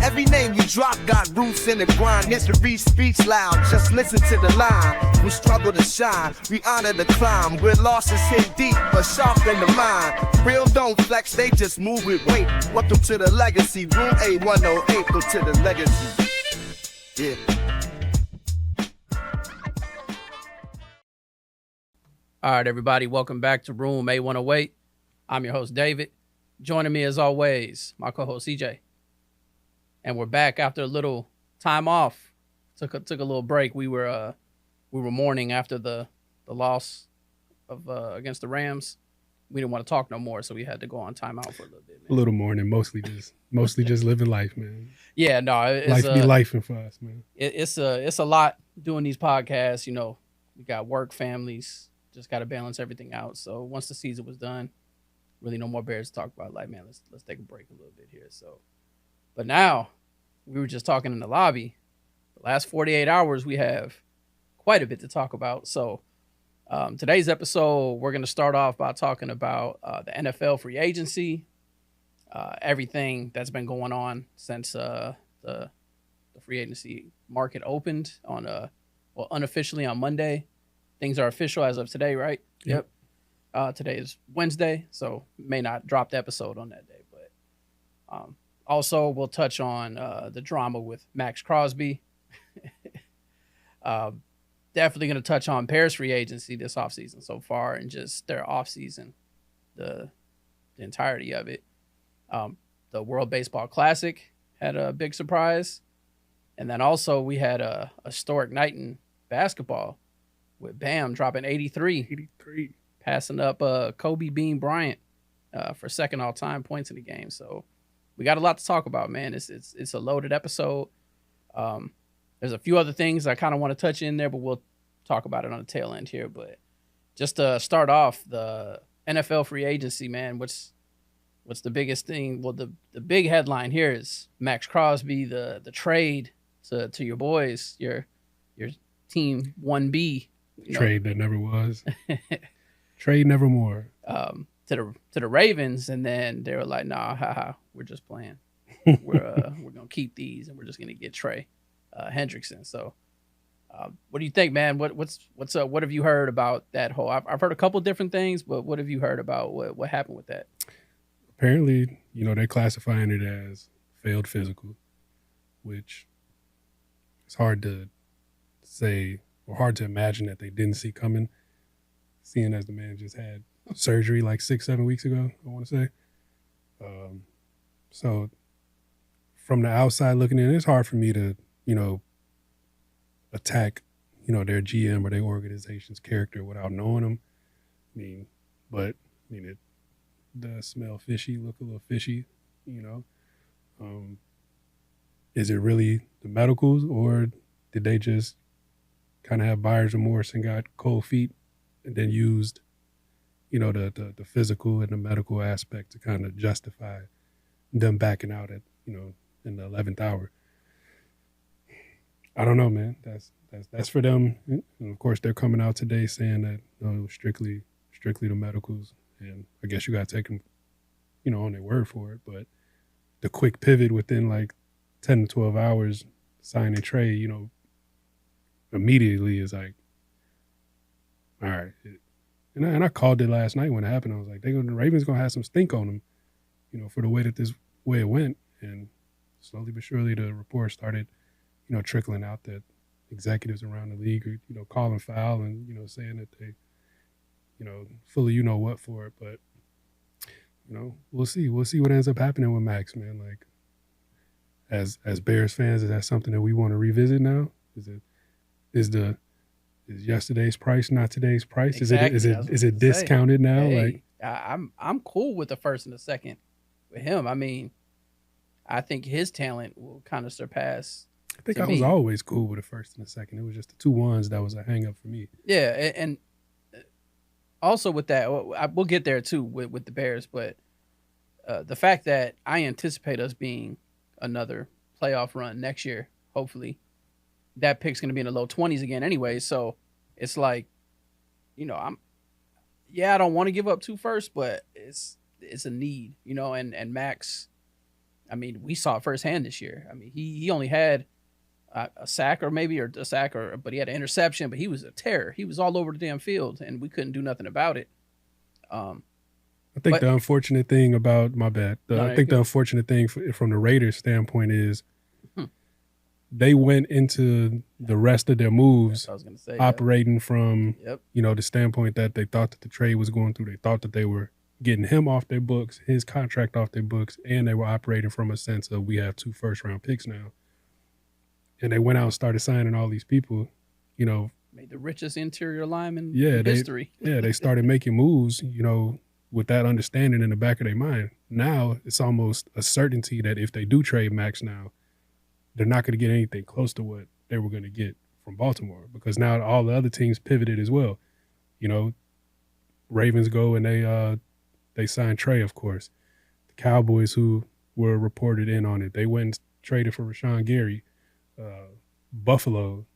Every name you drop got roots in the grind. History speaks loud, just listen to the line. We struggle to shine, we honor the climb. Where losses hit deep, but sharp in the mind. Real don't flex, they just move with weight. Welcome to the legacy, room A-108, go to the legacy. Yeah. All right, everybody, welcome back to room A-108. I'm your host, David. Joining me as always, my co-host, CJ. And we're back after a little time off. Took a little break. We were mourning after the loss of against the Rams. We didn't want to talk no more, so we had to go on timeout for a little bit. Man. A little mourning, mostly just living life, man. Yeah, no, it's, life be lifing for us, man. It's a lot doing these podcasts. You know, we got work, families, just got to balance everything out. So once the season was done, really no more Bears to talk about. Like, man, let's take a break a little bit here. So. But now, we were just talking in the lobby. The last 48 hours, we have quite a bit to talk about. So today's episode, we're going to start off by talking about the NFL free agency, everything that's been going on since the free agency market opened on unofficially on Monday. Things are official as of today, right? Yep. Today is Wednesday, so may not drop the episode on that day, but also, we'll touch on the drama with Maxx Crosby. Definitely going to touch on Bears free agency this offseason so far and just their offseason, the entirety of it. The World Baseball Classic had a big surprise. And then also we had a historic night in basketball with Bam dropping 83. Passing up Kobe Bean Bryant for second all-time points in the game. So we got a lot to talk about, man. It's a loaded episode. There's a few other things I kind of want to touch in there, but we'll talk about it on the tail end here. But just to start off, the NFL free agency, man, what's the biggest thing? Well, the big headline here is Maxx Crosby, the trade to your boys, your team 1B. Trade that never was. Trade nevermore. To the Ravens, and then they were like, "Nah, we're just playing. We're gonna keep these, and we're just gonna get Trey Hendrickson." So, what do you think, man? What's up? What have you heard about that whole? I've heard a couple different things, but what have you heard about what happened with that? Apparently, they're classifying it as failed physical, which it's hard to say or hard to imagine that they didn't see coming, seeing as the man just had surgery like 6-7 weeks ago, I want to say. So from the outside looking in, it's hard for me to, attack, their GM or their organization's character without knowing them. It does smell fishy, look a little fishy, Is it really the medicals, or did they just kind of have buyer's remorse and got cold feet and then used the physical and the medical aspect to kind of justify them backing out at, in the 11th hour. I don't know, man. That's for them. And of course, they're coming out today saying that it was strictly the medicals. And I guess you got to take them, on their word for it. But the quick pivot within like 10 to 12 hours, signing Trey, immediately is like, all right. And I called it last night when it happened. I was like, the Ravens going to have some stink on them, for the way that this way it went. And slowly but surely the reports started, trickling out that executives around the league are, calling foul and, saying that they, fully what for it. But, we'll see. We'll see what ends up happening with Maxx, man. Like, as Bears fans, is that something that we want to revisit now? Is yesterday's price not today's price? Exactly. Is it discounted now? Hey, I'm cool with the first and the second with him. I mean, I think his talent will kind of surpass. I think I was always cool with the first and the second. It was just the 2 ones that was a hang up for me. Yeah, and also with that, we'll get there too with the Bears, but the fact that I anticipate us being another playoff run next year, hopefully, that pick's going to be in the low 20s again anyway. So it's like, I'm I don't want to give up two first, but it's a need, and Max, I mean, we saw it firsthand this year. I mean, he only had a sack but he had an interception, but he was a terror. He was all over the damn field, and we couldn't do nothing about it. I think But the unfortunate thing about my bad. I think the unfortunate thing from the Raiders' standpoint is they went into the rest of their moves I was gonna say, operating from Yep. The standpoint that they thought that the trade was going through. They thought that they were getting him off their books, his contract off their books, and they were operating from a sense of we have 2 first-round picks now. And they went out and started signing all these people, Made the richest interior lineman in history. They started making moves, with that understanding in the back of their mind. Now it's almost a certainty that if they do trade Max now, they're not going to get anything close to what they were going to get from Baltimore, because now all the other teams pivoted as well. Ravens go and they signed Trey, of course. The Cowboys, who were reported in on it, they went and traded for Rashawn Gary. Buffalo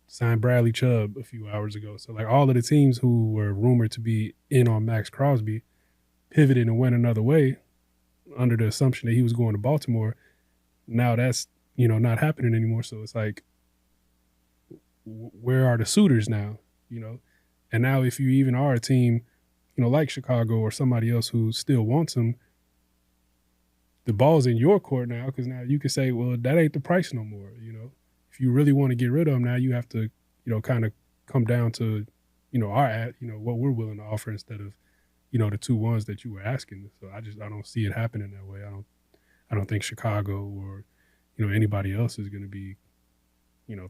signed Bradley Chubb a few hours ago. So like all of the teams who were rumored to be in on Maxx Crosby pivoted and went another way under the assumption that he was going to Baltimore. Now that's, not happening anymore. So it's like, where are the suitors now? And now if you even are a team, like Chicago or somebody else who still wants him, the ball's in your court now, because now you can say, well, that ain't the price no more. If you really want to get rid of him now, you have to, kind of come down to, what we're willing to offer instead of, the 2 ones that you were asking. So I don't see it happening that way. I don't think Chicago or, anybody else is going to be,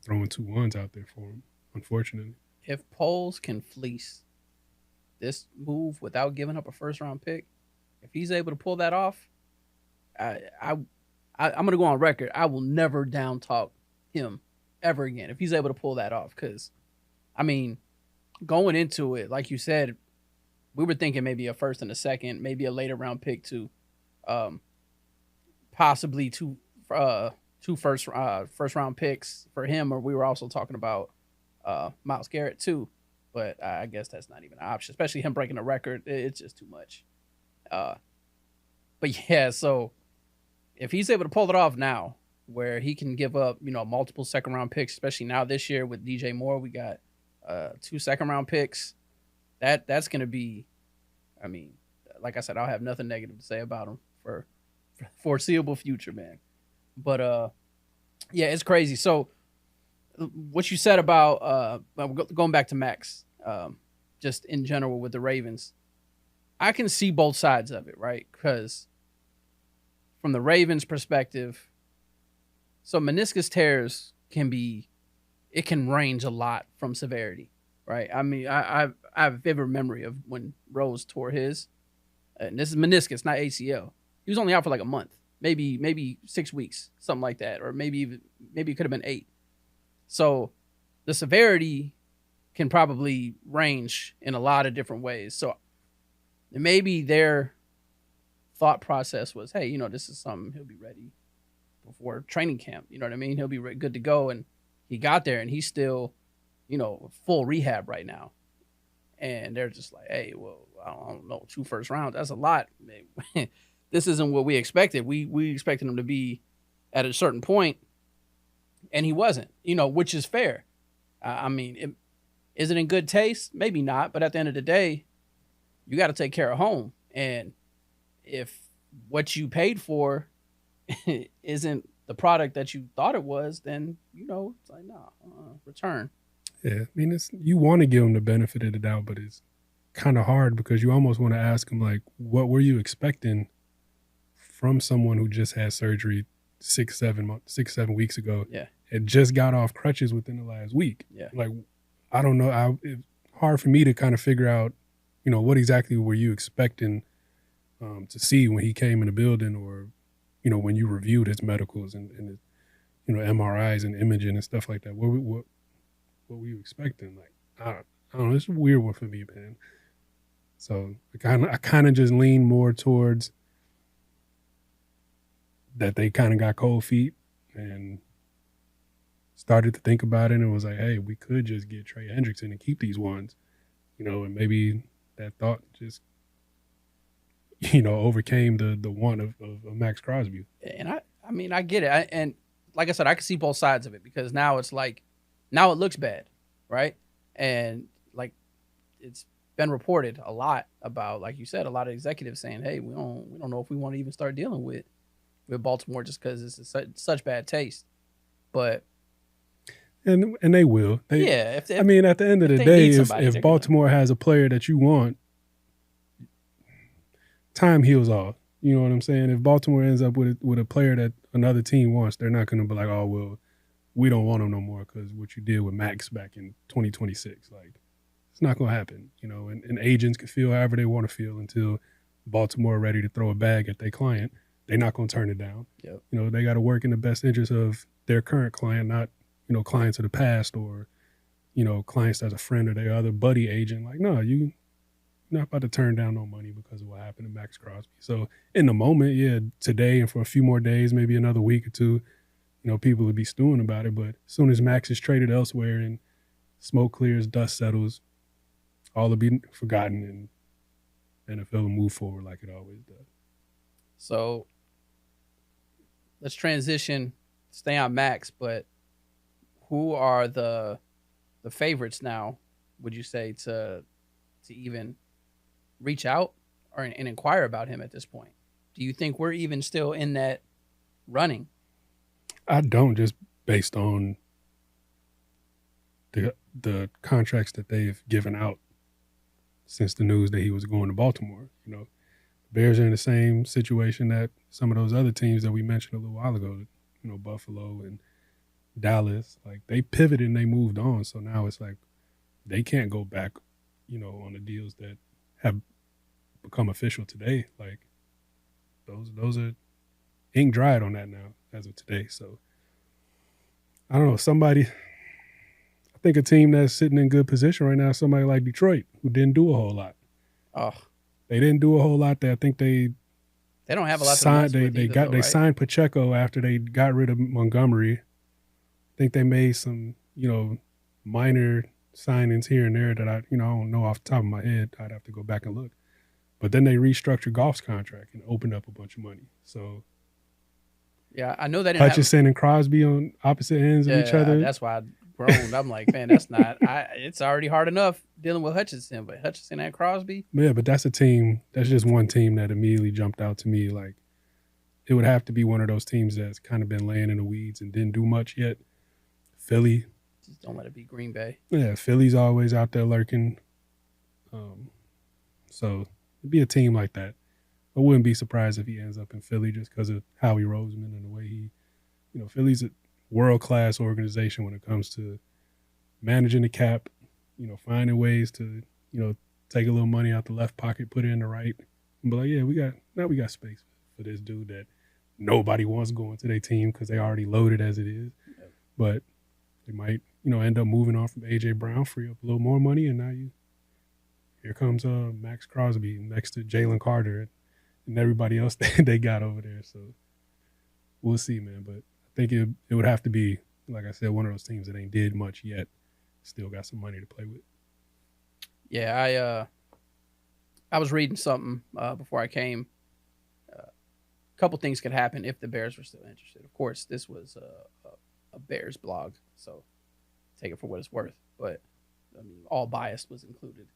throwing 2 ones out there for him, unfortunately. If Poles can fleece this move without giving up a first-round pick, if he's able to pull that off, I'm going to go on record. I will never down talk him ever again if he's able to pull that off. Because, I mean, going into it, like you said, we were thinking maybe a first and a second, maybe a later round pick too, possibly two first round picks for him, or we were also talking about Myles Garrett too. But I guess that's not even an option, especially him breaking a record. It's just too much. But yeah, so if he's able to pull it off now, where he can give up, multiple second round picks, especially now this year with DJ Moore, we got 2 second round picks. That's going to be, I mean, like I said, I'll have nothing negative to say about him for foreseeable future, man. But yeah, it's crazy. So what you said about going back to Max, just in general with the Ravens, I can see both sides of it, right? Because from the Ravens' perspective, so meniscus tears can range a lot from severity, right? I mean, I have a vivid memory of when Rose tore his, and this is meniscus, not ACL. He was only out for like a month, maybe 6 weeks, something like that, or maybe it could have been 8. So the severity can probably range in a lot of different ways. So maybe their thought process was, hey, this is something he'll be ready before training camp. You know what I mean? He'll be good to go. And he got there and he's still, full rehab right now. And they're just like, hey, well, I don't know, 2 first rounds, that's a lot. This isn't what we expected. We expected him to be at a certain point, and he wasn't, which is fair. I mean, is it in good taste? Maybe not. But at the end of the day, you got to take care of home. And if what you paid for isn't the product that you thought it was, then, it's like, no, return. Yeah, I mean, you want to give them the benefit of the doubt, but it's kind of hard because you almost want to ask them, like, what were you expecting from someone who just had surgery 6-7 weeks ago? Yeah. And just got off crutches within the last week. Yeah. Like, I don't know. It's hard for me to kind of figure out, what exactly were you expecting to see when he came in the building, or, when you reviewed his medicals and his, MRIs and imaging and stuff like that. What were you expecting? Like, I don't know. It's a weird one for me, man. So I kind of just lean more towards, that they kind of got cold feet and started to think about it and was like, hey, we could just get Trey Hendrickson and keep these ones, and maybe that thought just, overcame the want of Maxx Crosby. And I mean, I get it. And like I said, I can see both sides of it because now it's like, now it looks bad, right? And like it's been reported a lot about, like you said, a lot of executives saying, hey, we don't know if we want to even start dealing with Baltimore just because it's such bad taste. But and they will. At the end of the day, if Baltimore has a player that you want, time heals all. You know what I'm saying? If Baltimore ends up with a player that another team wants, they're not going to be like, oh, well, we don't want him no more because what you did with Max back in 2026. Like, it's not going to happen. And agents can feel however they want to feel until Baltimore are ready to throw a bag at their client. They're not going to turn it down. Yep. They got to work in the best interest of their current client, not, clients of the past or, clients that's a friend or their other buddy agent. Like, no, you're not about to turn down no money because of what happened to Maxx Crosby. So in the moment, yeah, today and for a few more days, maybe another week or two, people would be stewing about it. But as soon as Max is traded elsewhere and smoke clears, dust settles, all will be forgotten and NFL will move forward like it always does. So let's transition, stay on Max, but who are the favorites now, would you say, to even reach out and inquire about him at this point? Do you think we're even still in that running? I don't, just based on the contracts that they've given out since the news that he was going to Baltimore. The Bears are in the same situation that some of those other teams that we mentioned a little while ago, Buffalo and Dallas. Like, they pivoted and they moved on. So now it's like they can't go back, on the deals that have become official today. Like, those are ink dried on that now as of today. So I don't know, I think a team that's sitting in good position right now is somebody like Detroit, who didn't do a whole lot. Oh, they didn't do a whole lot there. I think they don't have a lot signed, to they signed Pacheco after they got rid of Montgomery. I think they made some, minor signings here and there that I don't know off the top of my head. I'd have to go back and look. But then they restructured Goff's contract and opened up a bunch of money. So yeah, I know that Hutchinson and Crosby on opposite ends of each other. That's why I groaned. I'm like, man, that's not. It's already hard enough dealing with Hutchinson, but Hutchinson and Crosby. Yeah, but that's a team. That's just one team that immediately jumped out to me. Like, it would have to be one of those teams that's kind of been laying in the weeds and didn't do much yet. Philly. Just don't let it be Green Bay. Yeah, Philly's always out there lurking. So it'd be a team like that. I wouldn't be surprised if he ends up in Philly just because of Howie Roseman and the way he, Philly's a world-class organization when it comes to managing the cap, finding ways to, take a little money out the left pocket, put it in the right, and be like, yeah, we got space for this dude that nobody wants going to their team because they already loaded as it is. Yep. But they might, end up moving on from A.J. Brown, free up a little more money, and now here comes Maxx Crosby next to Jalen Carter and everybody else they got over there. So we'll see, man. But I think it would have to be, like I said, one of those teams that ain't did much yet, still got some money to play with. Yeah, I was reading something before I came. A couple things could happen if the Bears were still interested. Of course, this was a Bears blog, so take it for what it's worth. But I mean, all bias was included.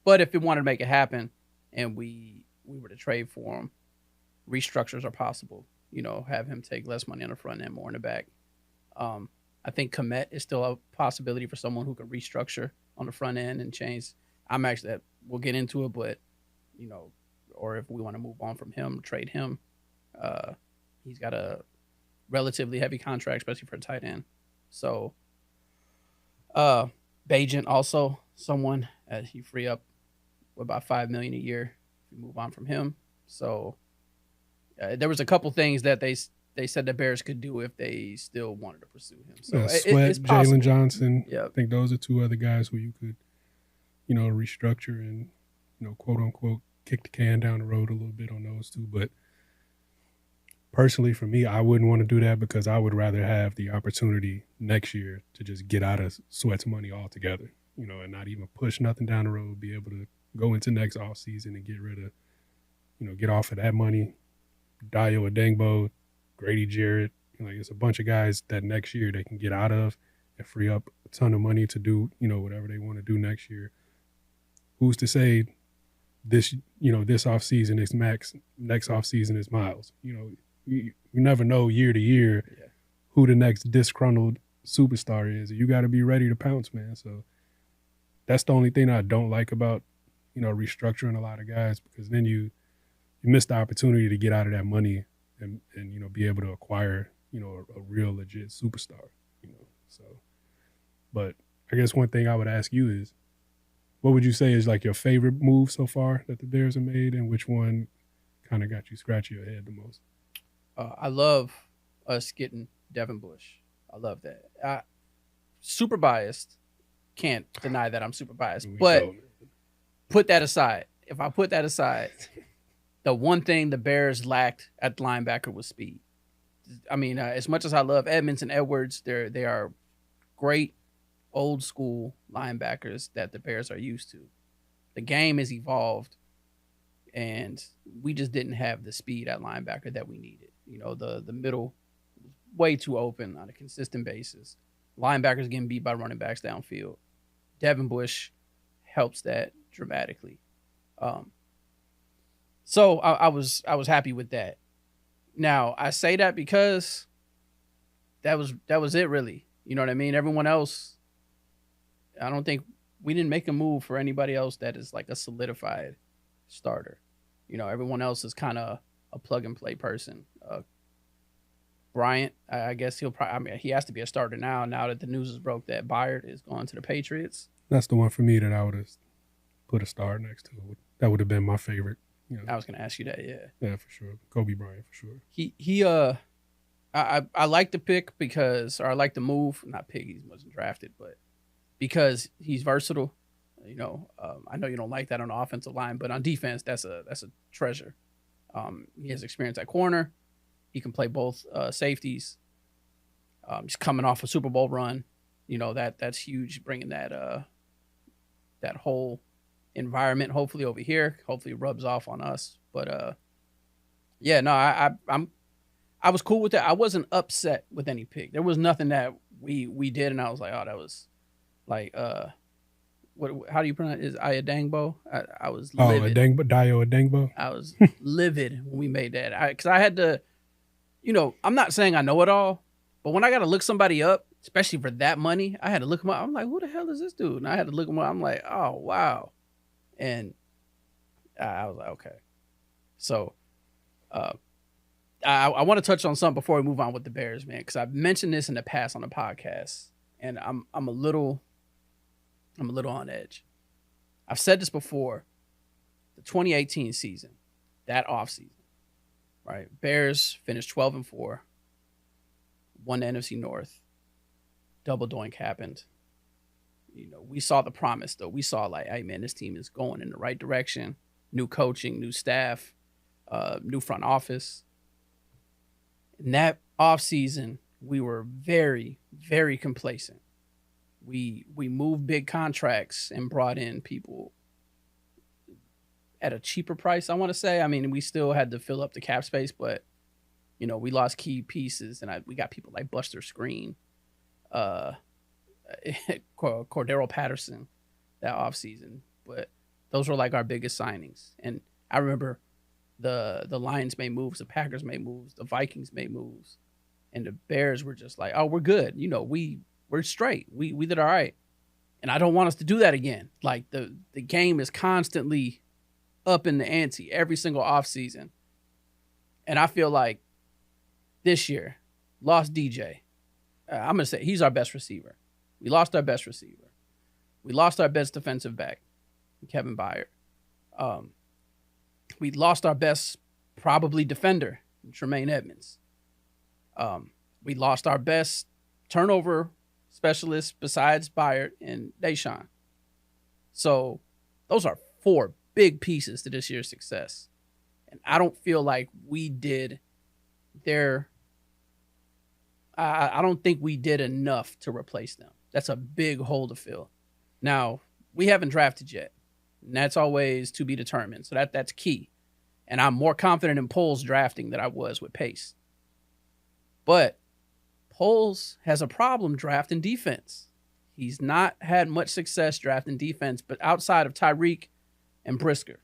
But if it wanted to make it happen, and we were to trade for him, restructures are possible. Have him take less money on the front end, more in the back. I think Komet is still a possibility for someone who can restructure on the front end and change. We'll get into it, but, or if we want to move on from him, trade him. He's got a relatively heavy contract, especially for a tight end. So, Bagent also someone as you free up about $5 million a year if you move on from him. So there was a couple things that they said the Bears could do if they still wanted to pursue him. So Sweat, Jalen Johnson. Yep. I think those are two other guys who you could, restructure and, quote unquote, kick the can down the road a little bit on those two. But personally, for me, I wouldn't want to do that because I would rather have the opportunity next year to just get out of Sweat's money altogether, and not even push nothing down the road, be able to go into next off season and get rid of, get off of that money. Dio Adengbo, Grady Jarrett, it's a bunch of guys that next year they can get out of and free up a ton of money to do, whatever they want to do next year. Who's to say this off season is Max, next off season is Miles? You never know year to year who the next disgruntled superstar is. You got to be ready to pounce, man. So that's the only thing I don't like about, restructuring a lot of guys, because then you miss the opportunity to get out of that money and be able to acquire, a real legit superstar, So, but I guess one thing I would ask you is, what would you say is like your favorite move so far that the Bears have made, and which one kind of got you scratching your head the most? I love us getting Devin Bush. I love that. Super biased. Can't deny that I'm super biased. But put that aside. If I put that aside, the one thing the Bears lacked at linebacker was speed. I mean, as much as I love Edmonds and Edwards, they are great old school linebackers that the Bears are used to. The game has evolved, and we just didn't have the speed at linebacker that we needed. The middle was way too open on a consistent basis. Linebackers getting beat by running backs downfield. Devin Bush helps that dramatically. So I was happy with that. Now I say that because that was it really. You know what I mean? Everyone else, I don't think we didn't make a move for anybody else that is like a solidified starter. Everyone else is kind of a plug and play person. Bryant, I guess he has to be a starter now that the news is broke that Byard is going to the Patriots. That's the one for me that I would have put a star next to. That would have been my favorite. I was going to ask you that, yeah. Yeah, for sure. Kobe Bryant, for sure. I like the pick because, or I like the move, not pick, he wasn't drafted, but because he's versatile. I know you don't like that on the offensive line, but on defense, that's a treasure. He has experience at corner. He can play both safeties. Just coming off a Super Bowl run, that's huge. Bringing that whole environment, hopefully over here, hopefully it rubs off on us. But I was cool with that. I wasn't upset with any pick. There was nothing that we did, and I was like, oh, that was like how do you pronounce it? Is Ayadangbo? I was livid. Dio Adengbo. I was livid when we made that. Because I had to, I'm not saying I know it all, but when I got to look somebody up, especially for that money, I had to look him up. I'm like, who the hell is this dude? And I had to look him up. I'm like, oh, wow. And I was like, okay. So I want to touch on something before we move on with the Bears, man, because I've mentioned this in the past on the podcast, and I'm a little on edge. I've said this before. The 2018 season, that offseason, right? Bears finished 12-4, won the NFC North. Double doink happened. We saw the promise, though. We saw like, hey, man, this team is going in the right direction. New coaching, new staff, new front office. In that offseason, we were very, very complacent. We moved big contracts and brought in people at a cheaper price, I want to say. I mean, we still had to fill up the cap space, but, we lost key pieces, and we got people like Buster Screen, Cordero Patterson that offseason. But those were like our biggest signings. And I remember the Lions made moves, the Packers made moves, the Vikings made moves, and the Bears were just like, oh, we're good. We're straight. We did all right. And I don't want us to do that again. Like the game is constantly up in the ante every single offseason. And I feel like this year, lost DJ. I'm going to say he's our best receiver. We lost our best receiver. We lost our best defensive back, Kevin Byard. We lost our best probably defender, Tremaine Edmonds. We lost our best turnover specialist besides Byard and Deshaun. So those are 4 big pieces to this year's success. And I don't feel like we did they're I don't think we did enough to replace them. That's a big hole to fill. Now, we haven't drafted yet, and that's always to be determined. So that's key. And I'm more confident in Poles drafting than I was with Pace. But Poles has a problem drafting defense. He's not had much success drafting defense, but outside of Tyreek and Brisker,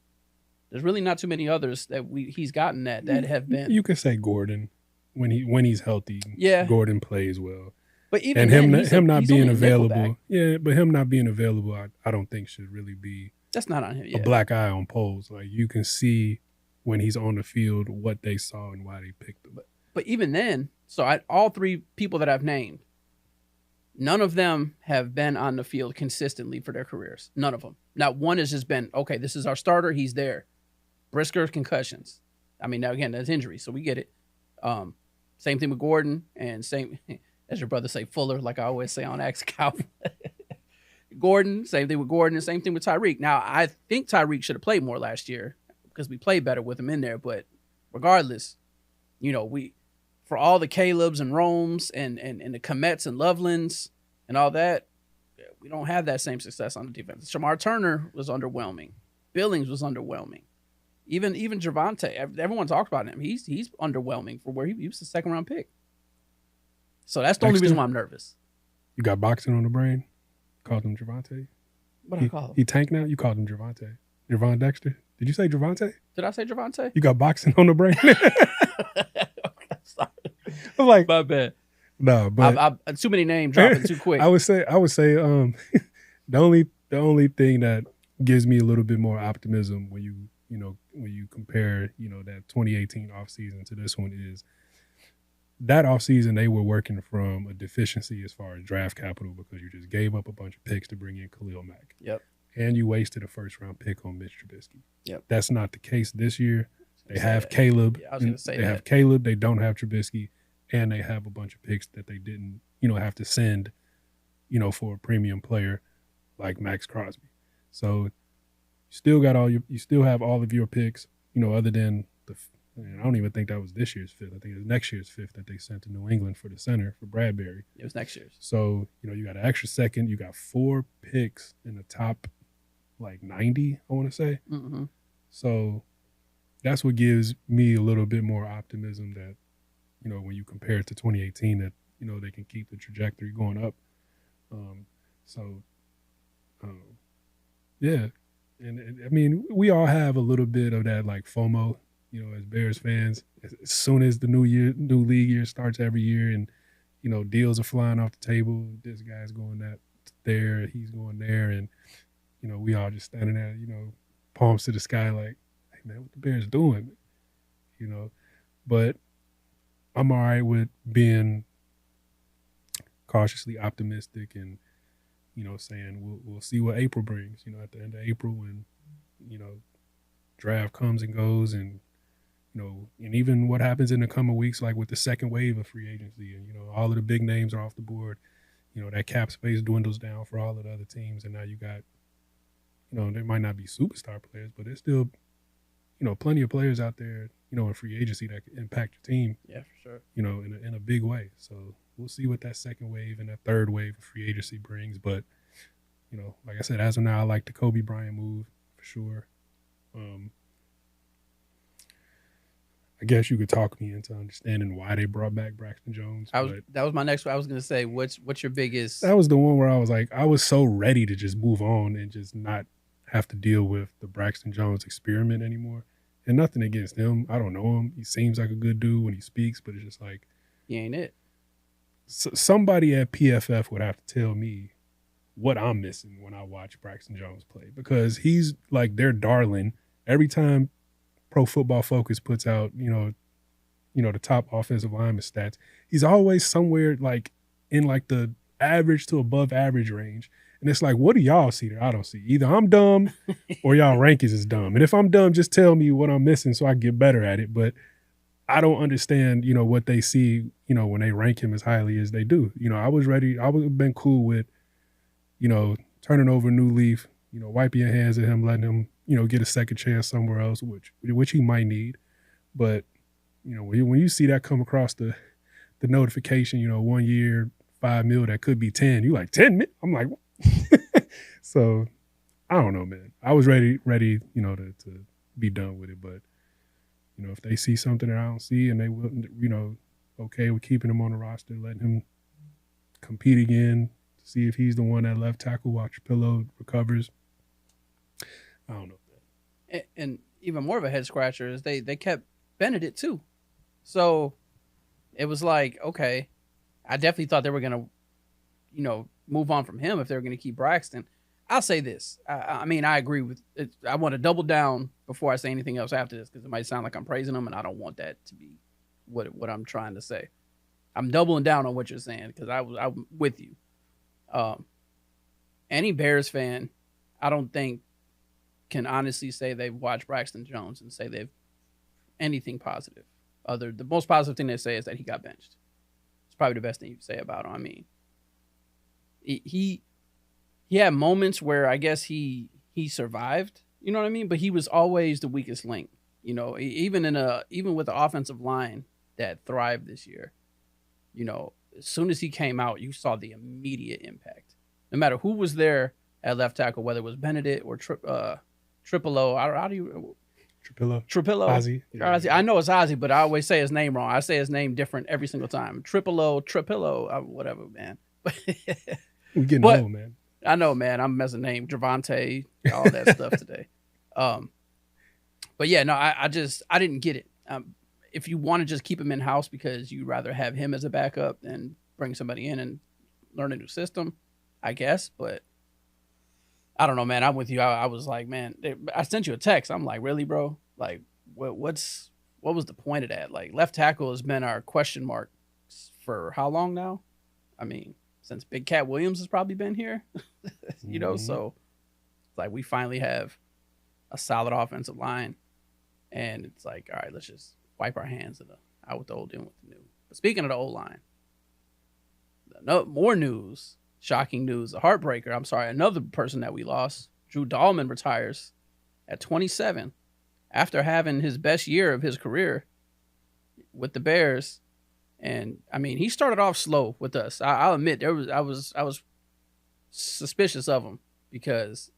there's really not too many others that he's gotten that have been. You could say Gordon when he's healthy. Yeah, Gordon plays well. But even and then, him not being available, Nickelback. but him not being available, I don't think should really be. That's not on him. Yeah. A black eye on Poles. Like you can see when he's on the field what they saw and why they picked him. But even then, so all three people that I've named, none of them have been on the field consistently for their careers. None of them. Not one has just been, okay, this is our starter. He's there. Brisker, concussions. I mean, now again, that's injury, so we get it. Same thing with Gordon, and same, as your brother say, Fuller, like I always say on Axe Cow. Gordon, same thing with Gordon, and same thing with Tyreek. Now, I think Tyreek should have played more last year because we played better with him in there, but regardless, for all the Calebs and Romes and the Komets and Lovelands and all that, we don't have that same success on the defense. Shamar Turner was underwhelming. Billings was underwhelming. Even Javonte, everyone talked about him. He's underwhelming for where he was the second round pick. So that's the only reason why I'm nervous. You got boxing on the brain? Called him Javonte? What I call him? He tank now? You called him Javonte. Javon Dexter? Did you say Javonte? Did I say Javonte? You got boxing on the brain? Sorry. I'm like, my bad. No, but I too many names dropping too quick. I would say the only thing that gives me a little bit more optimism when you compare that 2018 offseason to this one is that offseason they were working from a deficiency as far as draft capital because you just gave up a bunch of picks to bring in Khalil Mack. Yep. And you wasted a first round pick on Mitch Trubisky. Yep. That's not the case this year. They have Caleb. Yeah, I was going to say they have Caleb. They don't have Trubisky, and they have a bunch of picks that they didn't, have to send, for a premium player like Maxx Crosby. So you still have all of your picks, other than I don't even think that was this year's fifth. I think it was next year's fifth that they sent to New England for the center for Bradbury. It was next year's. So you got an extra second. You got 4 picks in the top 90, I want to say. Mm-hmm. So that's what gives me a little bit more optimism that, when you compare it to 2018, that, they can keep the trajectory going up. Yeah. And I mean, we all have a little bit of that FOMO, as Bears fans. As soon as the new league year starts every year and, deals are flying off the table, this guy's going there, he's going there. And, we all just standing there, palms to the sky like, hey, man, what the Bears doing? But I'm all right with being cautiously optimistic and, saying we'll see what April brings, at the end of April when, draft comes and goes and, and even what happens in the coming weeks, like with the second wave of free agency and, all of the big names are off the board, that cap space dwindles down for all of the other teams. And now you got, there might not be superstar players, but there's still, plenty of players out there, in free agency that can impact your team. Yeah, for sure. In a big way. So we'll see what that second wave and that third wave of free agency brings. But, like I said, as of now, I like the Kobe Bryant move for sure. I guess you could talk me into understanding why they brought back Braxton Jones. That was my next one. I was going to say, what's your biggest? That was the one where I was like, I was so ready to just move on and just not have to deal with the Braxton Jones experiment anymore. And nothing against him. I don't know him. He seems like a good dude when he speaks, but it's just like, he ain't it. Somebody at PFF would have to tell me what I'm missing when I watch Braxton Jones play because he's like their darling. Every time Pro Football Focus puts out, the top offensive lineman stats, he's always somewhere in the average to above average range. And it's like, what do y'all see there? I don't see. Either I'm dumb or y'all rankings is dumb. And if I'm dumb, just tell me what I'm missing so I can get better at it. But I don't understand, what they see, when they rank him as highly as they do. I was ready. I would have been cool with, turning over a new leaf, wiping your hands at him, letting him, get a second chance somewhere else, which he might need. But, when you see that come across the notification, 1 year, $5 million, that could be 10. You like 10 million? I'm like, so I don't know, man. I was ready, to be done with it. But, if they see something that I don't see and they will, okay with keeping him on the roster, letting him compete again, see if he's the one at left tackle while Trapillo recovers. I don't know, man. And even more of a head scratcher is they kept Benedict too. So it was like, okay, I definitely thought they were going to, move on from him if they were going to keep Braxton. I'll say this. I mean, I agree with it. I want to double down before I say anything else after this because it might sound like I'm praising him, and I don't want that to be what I'm trying to say. I'm doubling down on what you're saying because I'm with you. Any Bears fan, I don't think, can honestly say they've watched Braxton Jones and say they've anything positive. The most positive thing they say is that he got benched. It's probably the best thing you can say about him. I mean, he had moments where I guess he survived, you know what I mean? But he was always the weakest link, even with the offensive line that thrived this year. As soon as he came out, you saw the immediate impact. No matter who was there at left tackle, whether it was Benedict or Trapillo. How do you? Trapillo. Ozzie. I know it's Ozzie, but I always say his name wrong. I say his name different every single time. Trapillo, whatever, man. We're getting old, man. I know, man. I'm messing name. Javante, all that stuff today. But yeah, no, I didn't get it. If you want to just keep him in house because you'd rather have him as a backup than bring somebody in and learn a new system, I guess. But I don't know, man. I'm with you. I was like, man, I sent you a text. I'm like, really, bro? Like, what was the point of that? Like, left tackle has been our question mark for how long now? I mean, since Big Cat Williams has probably been here, so it's like we finally have a solid offensive line, and it's like, all right, let's just wipe our hands out with the old, in with the new. But speaking of the old line, more news, shocking news, a heartbreaker. I'm sorry, another person that we lost, Drew Dahlman, retires at 27 after having his best year of his career with the Bears. And I mean, he started off slow with us. I'll admit I was suspicious of him because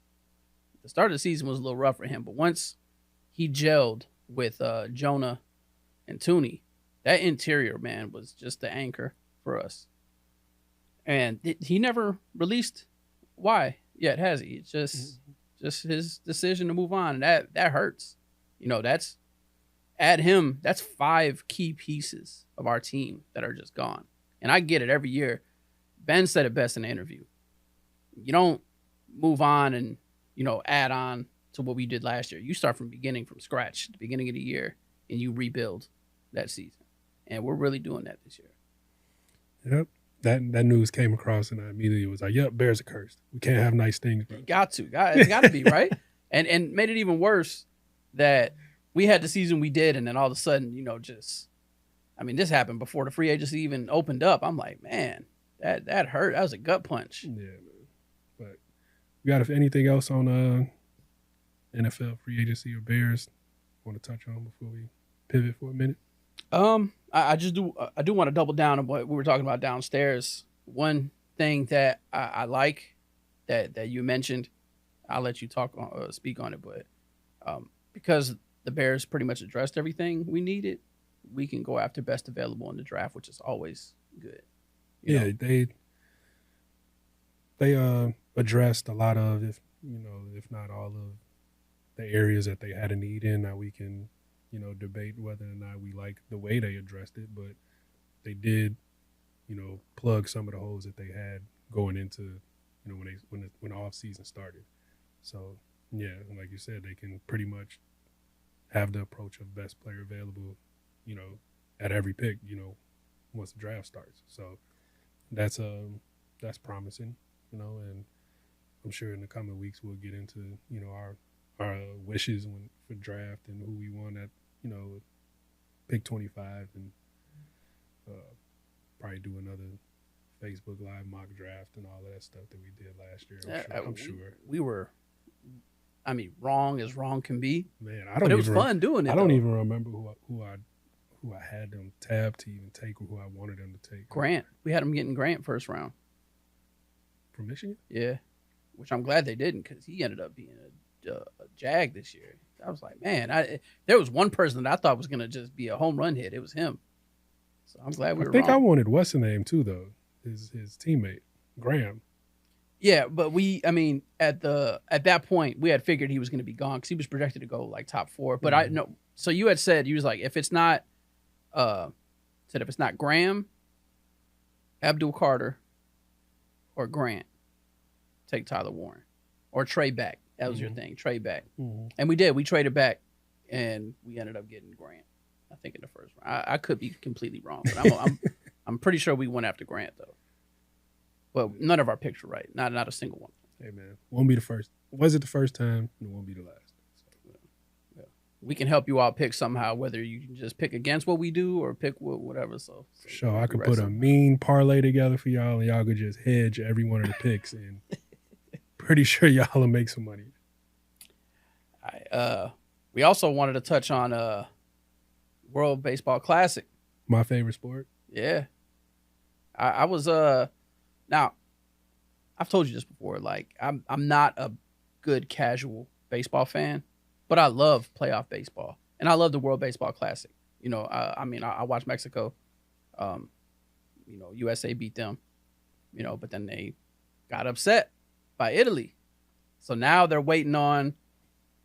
the start of the season was a little rough for him. But once he gelled with Jonah and Tooney, that interior, man, was just the anchor for us. And he never released why yet, has he? It's just his decision to move on, and that hurts. That's 5 key pieces of our team that are just gone. And I get it every year. Ben said it best in the interview. You don't move on and, add on to what we did last year. You start from scratch, at the beginning of the year, and you rebuild that season. And we're really doing that this year. Yep. That news came across, and I immediately was like, yep, Bears are cursed. We can't have nice things, bro. It's got to be, right? And made it even worse that we had the season we did, and then all of a sudden, this happened before the free agency even opened up. I'm like, man, that hurt. That was a gut punch. Yeah, man. But we got anything else on NFL free agency or Bears want to touch on before we pivot for a minute? I do want to double down on what we were talking about downstairs. One thing that I like that you mentioned, I'll let you speak on it, but because the Bears pretty much addressed everything we needed, we can go after best available in the draft, which is always good. They addressed a lot of, if not all of the areas that they had a need in. Now we can, debate whether or not we like the way they addressed it, but they did, plug some of the holes that they had going into, when the off season started. So yeah, like you said, they can pretty much have the approach of best player available, at every pick, once the draft starts. So that's promising, and I'm sure in the coming weeks we'll get into, our wishes for draft and who we want at, pick 25, and probably do another Facebook Live mock draft and all of that stuff that we did last year. I'm sure. We were, wrong as wrong can be. Man, but it was fun doing it. I don't even remember who I had them tabbed to even take or who I wanted them to take. Grant. We had him getting Grant first round. From Michigan? Yeah, which I'm glad they didn't because he ended up being a Jag this year. I was like, man, there was one person that I thought was going to just be a home run hit. It was him. So I'm glad we were wrong. I wanted what's the name too, though. His teammate, Graham. Yeah, but at that point, we had figured he was going to be gone because he was projected to go like top 4. But I know. So you had said, you was like, if it's not Graham, Abdul Carter, or Grant, take Tyler Warren or trade back. That was your thing, trade back. Mm-hmm. And we did. We traded back, and we ended up getting Grant, I think, in the first round. I could be completely wrong, but I'm pretty sure we went after Grant, though. But none of our picks were right. Not a single one. Hey, man. Won't be the first. Was it the first time? It won't be the last. So. Yeah. We can help you all pick somehow, whether you can just pick against what we do or pick whatever. So sure, I could put a mean parlay together for y'all, and y'all could just hedge every one of the picks, and pretty sure y'all will make some money. We also wanted to touch on World Baseball Classic. My favorite sport. Yeah. I was now I've told you this before, like I'm not a good casual baseball fan, but I love playoff baseball. And I love the World Baseball Classic. You know, I watched Mexico. USA beat them, but then they got upset by Italy. So now they're waiting on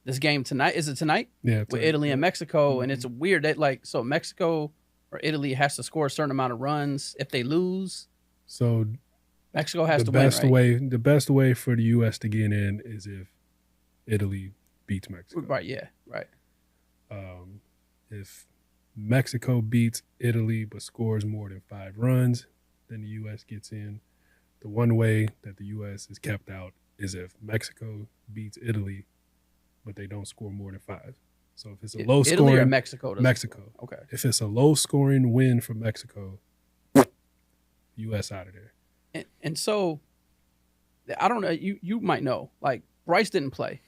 this game tonight. Is it tonight? Yeah. With Italy and Mexico. And it's weird that so Mexico or Italy has to score a certain amount of runs. If they lose, so Mexico has to win, right? The best way for the U.S. to get in is if Italy beats Mexico. Right, yeah, right. If Mexico beats Italy but scores more than 5 runs, then the U.S. gets in. The one way that the U.S. is kept out is if Mexico beats Italy but they don't score more than 5. So if it's a low scoring... Italy or Mexico? Mexico. Okay. If it's a low scoring win for Mexico, U.S. out of there. And so, I don't know. You might know. Like Bryce didn't play.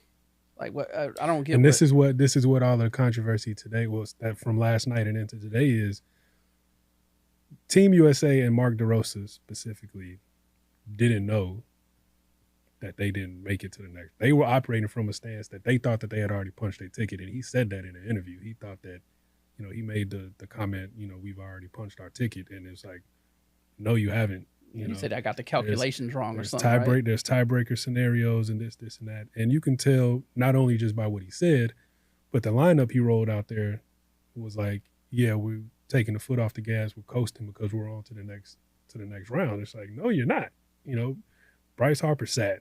Like what? I don't get. And this is what all the controversy today was, that from last night and into today is Team USA and Mark DeRosa specifically didn't know that they didn't make it to the next. They were operating from a stance that they thought that they had already punched their ticket, and he said that in an interview. He thought that, he made the comment, we've already punched our ticket, and it's like, no, you haven't. He said I got the calculations wrong or something. Right? There's tiebreaker scenarios and this, and that. And you can tell not only just by what he said, but the lineup he rolled out there was like, yeah, we're taking the foot off the gas, we're coasting because we're on to the next round. It's like, no, you're not. Bryce Harper sat.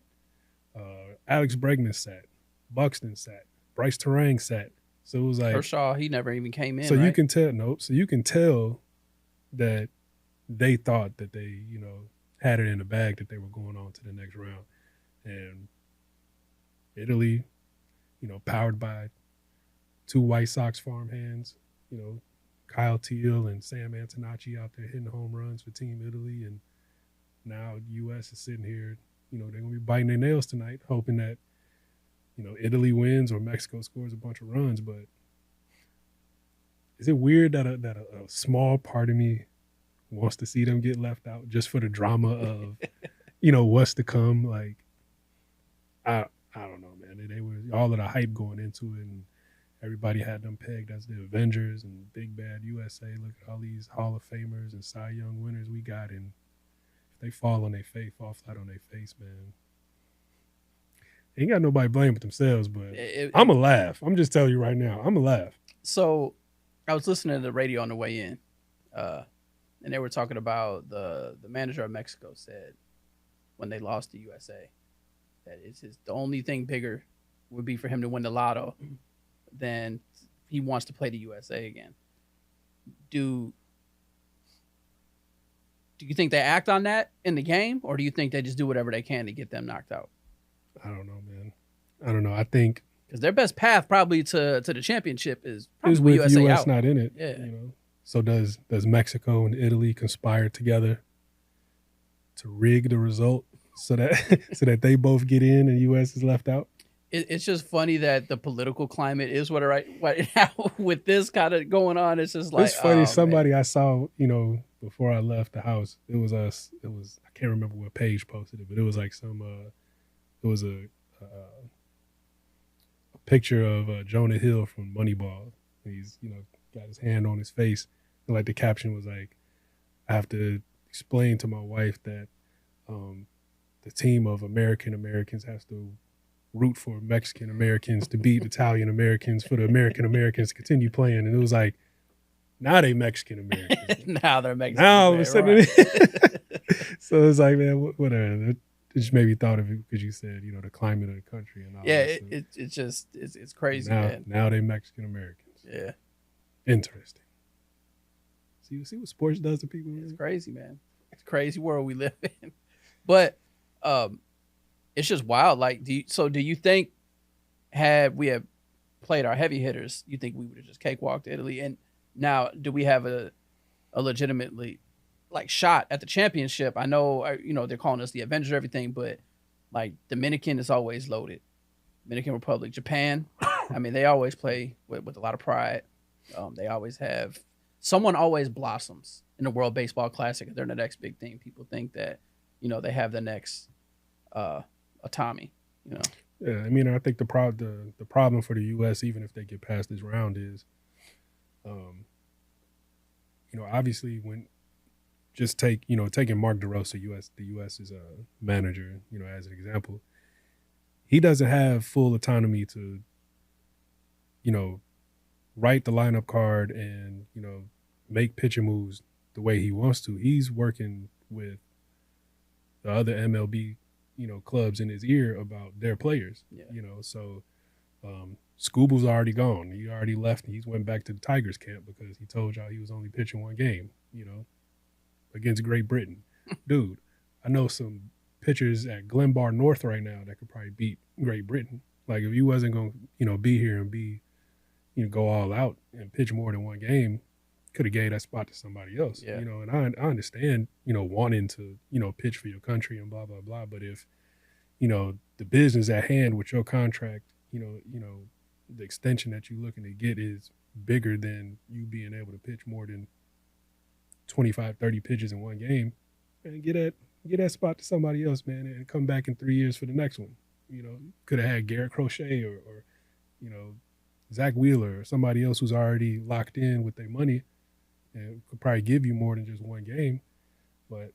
Alex Bregman sat. Buxton sat. Bryce Terang sat. So it was like Kershaw, he never even came in. So right? you can tell So you can tell that they thought that they, had it in the bag, that they were going on to the next round. And Italy, powered by 2 White Sox farmhands, Kyle Teal and Sam Antonacci out there hitting home runs for Team Italy. And now U.S. is sitting here, they're going to be biting their nails tonight, hoping that, Italy wins or Mexico scores a bunch of runs. But is it weird that a small part of me wants to see them get left out just for the drama of, what's to come? Like, I don't know, man. They were all of the hype going into it, and everybody had them pegged as the Avengers and Big Bad USA. Look at all these Hall of Famers and Cy Young winners we got, and if they fall flat on their face, man, they ain't got nobody blame but themselves. But I'm a laugh. I'm just telling you right now, I'm a laugh. So I was listening to the radio on the way in, and they were talking about the manager of Mexico said when they lost to USA that the only thing bigger would be for him to win the lotto than he wants to play the USA again. Do you think they act on that in the game, or do you think they just do whatever they can to get them knocked out? I don't know, man. I don't know. I think because their best path probably to the championship is with USA US out. Not in it. Yeah. So does Mexico and Italy conspire together to rig the result so that they both get in and U.S. is left out? it's just funny that the political climate is what right now with this kind of going on. It's just like It's funny. oh, Somebody man. I saw, before I left the house, it was us. It was I can't remember what page posted it, but it was like it was a picture of Jonah Hill from Moneyball. He's got his hand on his face, and like the caption was like, "I have to explain to my wife that the team of American Americans has to root for Mexican Americans to beat Italian Americans for the American Americans to continue playing." And it was like, now they Mexican Americans. Now they're Mexican. Now all of a sudden, right. so it's like, man, whatever. It just made me thought of it because you said, the climate of the country and all Yeah, that. So it's just it's crazy, now, man. now they Mexican Americans. Yeah, Interesting. See what sports does to people. it's crazy, man. It's a crazy world we live in. But it's just wild. Like, do you think had we have played our heavy hitters, you think we would have just cakewalked Italy? And now, do we have a legitimately like shot at the championship? I know, they're calling us the Avengers, everything, but like Dominican is always loaded. Dominican Republic, Japan. I mean, they always play with a lot of pride. They always have someone always blossoms in the World Baseball Classic. They're the next big thing. People think that they have the next Tommy. Yeah, I mean, I think the problem for the U.S., even if they get past this round, is, obviously when just taking Mark DeRosa, the U.S. is a manager, as an example, he doesn't have full autonomy to, write the lineup card and, make pitcher moves the way he wants to. He's working with the other MLB, clubs in his ear about their players, so Scooble's already gone. He already left. He's went back to the Tigers camp because he told y'all he was only pitching one game, against Great Britain. Dude, I know some pitchers at Glenbar North right now that could probably beat Great Britain. Like if you wasn't going to, be here and go all out and pitch more than one game, could have gave that spot to somebody else. Yeah. And I understand, wanting to, pitch for your country and blah, blah, blah. But if, the business at hand with your contract, the extension that you're looking to get is bigger than you being able to pitch more than 25, 30 pitches in one game, and get that spot to somebody else, man, and come back in 3 years for the next one. Could have had Garrett Crochet or Zach Wheeler or somebody else who's already locked in with their money and could probably give you more than just one game. But,